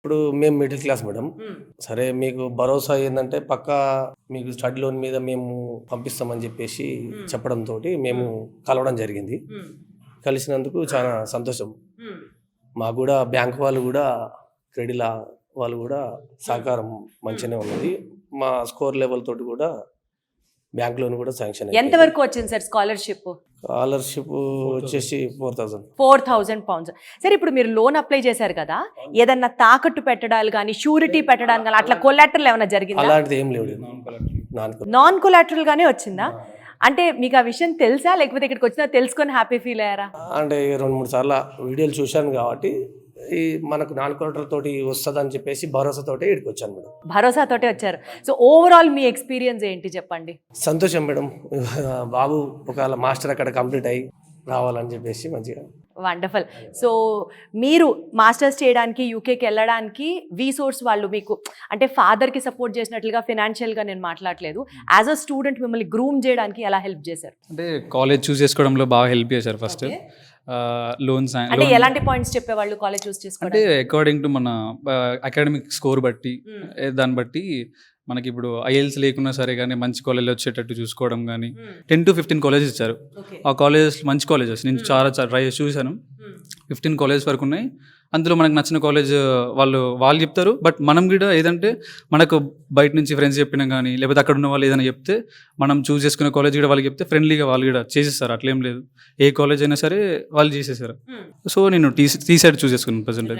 ఇప్పుడు మేము middle class madam. సరే మీకు భరోసా ఏందంటే పక్కా మీకు స్టడీ లోన్ మీద మేము పంపిస్తామని చెప్పేసి చెప్పడంతో మేము కలవడం జరిగింది. కలిసినందుకు చాలా సంతోషం. మాకు కూడా బ్యాంక్ వాళ్ళు కూడా క్రెడిట్ వాళ్ళు కూడా సహకారం మంచిగానే ఉన్నది. మా స్కోర్ లెవెల్ తోటి కూడా బ్యాంక్ లోన్ కూడా శాంక్షన్ అయింది. ఎంత వరకు వచ్చింది సార్ స్కాలర్షిప్? స్కాలర్షిప్ వచ్చేసి 4,000. 4,000 పౌండ్స్. సరే, ఇప్పుడు మీరు లోన్ అప్లై చేశారు కదా, ఏదన్నా తాకట్టు పెట్టడాలు కానీ షూరిటీ పెట్టడానికి కానీ అట్లా కొలాటరల్ ఏమైనా జరిగిందా? అలాంటిది ఏం లేదు. నాన్ కొలాటరల్ గానే వచ్చిందా? అంటే మీకు ఆ విషయం తెలుసా, లేకపోతే ఇక్కడికి వచ్చినా తెలుసుకొని హ్యాపీ ఫీల్ అయ్యారా? అంటే 2-3 సార్లు వీడియోలు చూశాను కాబట్టి ఈ మనకు నాన్ కొలాటరల్ తోటి వస్తుందని చెప్పేసి భరోసాతోటి ఇక్కడికి వచ్చాను మేడం. భరోసాతోటే వచ్చారు. సో ఓవరాల్ మీ ఎక్స్పీరియన్స్ ఏంటి చెప్పండి? సంతోషం మేడం. బాబు ఒకవేళ మాస్టర్ అక్కడ కంప్లీట్ అయ్యి రావాలని చెప్పేసి మంచిగా. వండర్ఫుల్. సో మీరు మాస్టర్స్ చేయడానికి యూకేకి వెళ్ళడానికి వీసోర్స్ వాళ్ళు మీకు అంటే ఫాదర్కి సపోర్ట్ చేసినట్లుగా ఫినాన్షియల్గా నేను మాట్లాడలేదు, యాజ్ అ స్టూడెంట్ మిమ్మల్ని గ్రూమ్ చేయడానికి ఎలా హెల్ప్ చేశారు? అంటే కాలేజ్ చూస్ చేసుకోవడంలో బాగా హెల్ప్ చేశారు. ఫస్ట్ లోన్స్ అంటే ఎలాంటి పాయింట్స్ చెప్పేవాళ్ళు కాలేజ్ చూస్ చేసుకోవడం? అంటే అకార్డింగ్ టు మన అకాడమిక్ స్కోర్ బట్టి దాన్ని బట్టి మనకి ఇప్పుడు ఐఎల్స్ లేకున్నా సరే కానీ మంచి కాలేజ్ వచ్చేటట్టు చూసుకోవడం కానీ 10 to 15 కాలేజెస్ ఇచ్చారు. ఆ కాలేజెస్ మంచి కాలేజెస్, నేను చాలా ట్రై చూశాను. 15 కాలేజెస్ వరకు ఉన్నాయి. అందులో మనకు నచ్చిన కాలేజ్ వాళ్ళు చెప్తారు. బట్ మనం కూడా ఏదంటే మనకు బయట నుంచి ఫ్రెండ్స్ చెప్పినా కానీ లేకపోతే అక్కడ ఉన్న వాళ్ళు ఏదైనా చెప్తే మనం చూస్ చేసుకునే కాలేజ్ కూడా వాళ్ళకి చెప్తే ఫ్రెండ్లీగా వాళ్ళు కూడా చేసేస్తారు. అట్లేం లేదు, ఏ కాలేజ్ అయినా సరే వాళ్ళు చేసేసారు. సో నేను టీ సైడ్ చూస్ చేసుకున్నాను ప్రజెంట్.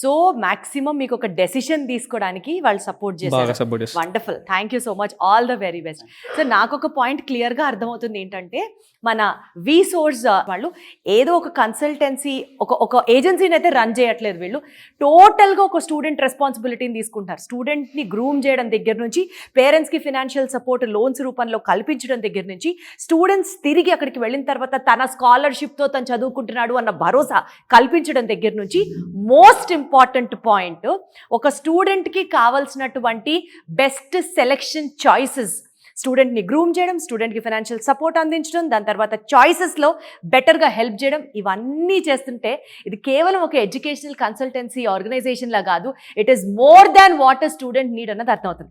సో మాక్సిమం మీకు ఒక డెసిషన్ తీసుకోవడానికి వాళ్ళు సపోర్ట్ చేస్తారు. Wonderful, thank you so much, all the very best. So నాకు ఒక పాయింట్ క్లియర్గా అర్థమవుతుంది ఏంటంటే మన వీసోర్స్ వాళ్ళు ఏదో ఒక కన్సల్టెన్సీ ఒక ఏజెన్సీని అయితే రన్ చేయట్లేదు. వీళ్ళు టోటల్గా ఒక స్టూడెంట్ రెస్పాన్సిబిలిటీని తీసుకుంటారు. స్టూడెంట్ని గ్రూమ్ చేయడం దగ్గర నుంచి, పేరెంట్స్కి ఫినాన్షియల్ సపోర్ట్ లోన్స్ రూపంలో కల్పించడం దగ్గర నుంచి, స్టూడెంట్స్ తిరిగి అక్కడికి వెళ్ళిన తర్వాత తన స్కాలర్షిప్తో తను చదువుకుంటున్నాడు అన్న భరోసా కల్పించడం దగ్గర నుంచి, మోస్ట్ ఇంపార్టెంట్ పాయింట్ ఒక స్టూడెంట్కి కావాల్సినటువంటి బెస్ట్ సెలెక్షన్ చాయిసెస్, స్టూడెంట్ని గ్రూమ్ చేయడం, స్టూడెంట్కి ఫైనాన్షియల్ సపోర్ట్ అందించడం, దాని తర్వాత చాయిసెస్లో బెటర్గా హెల్ప్ చేయడం, ఇవన్నీ చేస్తుంటే ఇది కేవలం ఒక ఎడ్యుకేషనల్ కన్సల్టెన్సీ ఆర్గనైజేషన్లా కాదు, it is more than what a student need అన్నది అర్థమవుతుంది.